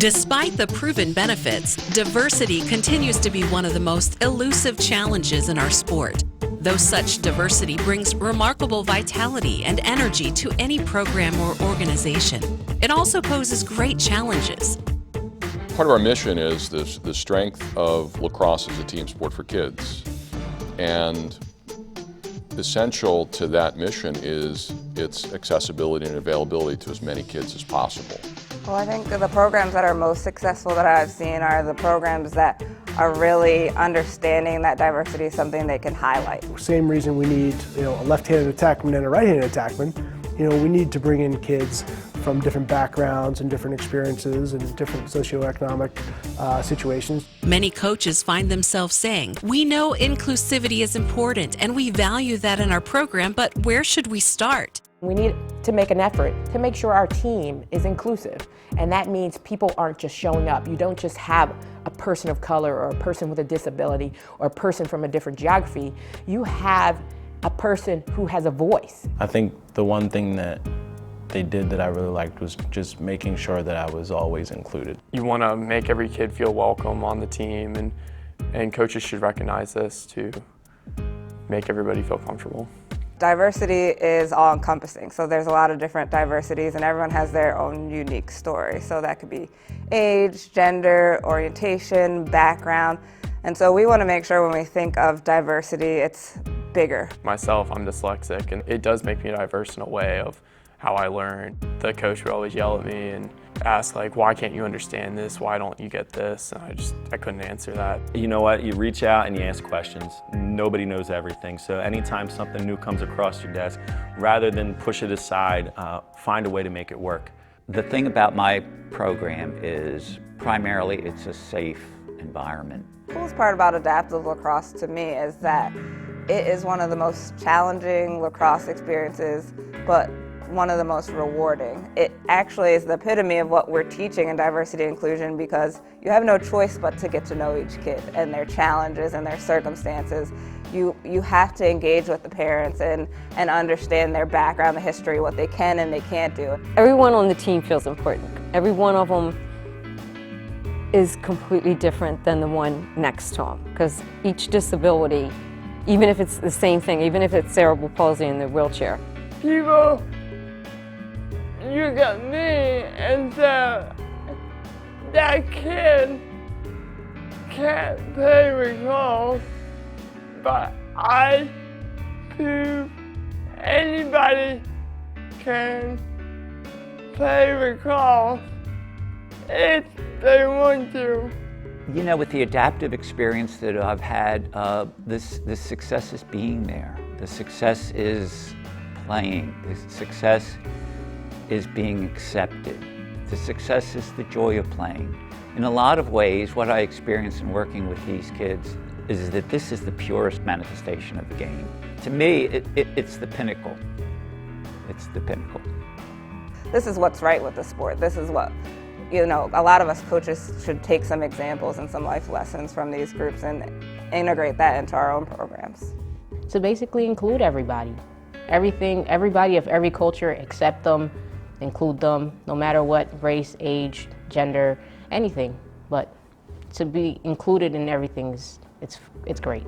Despite the proven benefits, diversity continues to be one of the most elusive challenges in our sport. Though such diversity brings remarkable vitality and energy to any program or organization, it also poses great challenges. Part of our mission is the strength of lacrosse as a team sport for kids. And essential to that mission is its accessibility and availability to as many kids as possible. Well, I think the programs that are most successful that I've seen are the programs that are really understanding that diversity is something they can highlight. Same reason we need, a left-handed attackman and a right-handed attackman. We need to bring in kids from different backgrounds and different experiences and different socioeconomic situations. Many coaches find themselves saying, "We know inclusivity is important and we value that in our program, but where should we start?" We need to make an effort to make sure our team is inclusive, and that means people aren't just showing up. You don't just have a person of color or a person with a disability or a person from a different geography. You have a person who has a voice. I think the one thing that they did that I really liked was just making sure that I was always included. You want to make every kid feel welcome on the team, and coaches should recognize this to make everybody feel comfortable. Diversity is all-encompassing, so there's a lot of different diversities and everyone has their own unique story. So that could be age, gender, orientation, background. And so we want to make sure when we think of diversity, it's bigger. Myself, I'm dyslexic, and it does make me diverse in a way of how I learn. The coach would always yell at me and ask, why can't you understand this? Why don't you get this? And I couldn't answer that. You know what? You reach out and you ask questions. Nobody knows everything. So anytime something new comes across your desk, rather than push it aside, find a way to make it work. The thing about my program is primarily it's a safe environment. The coolest part about adaptive lacrosse to me is that it is one of the most challenging lacrosse experiences, but one of the most rewarding. It actually is the epitome of what we're teaching in diversity and inclusion, because you have no choice but to get to know each kid and their challenges and their circumstances. You have to engage with the parents and understand their background, the history, what they can and they can't do. Everyone on the team feels important. Every one of them is completely different than the one next to them, because each disability, even if it's the same thing, even if it's cerebral palsy in the wheelchair. People, you got me and said that kid can't play lacrosse, but I prove anybody can play lacrosse if they want to. With the adaptive experience that I've had, the success is being there. The success is playing. The success is being accepted. The success is the joy of playing. In a lot of ways, what I experience in working with these kids is that this is the purest manifestation of the game. To me, it's the pinnacle. It's the pinnacle. This is what's right with the sport. This is what, a lot of us coaches should take some examples and some life lessons from these groups and integrate that into our own programs. So basically include everybody. Everybody of every culture, accept them, include them, no matter what race, age, gender, anything. But to be included in everything it's great.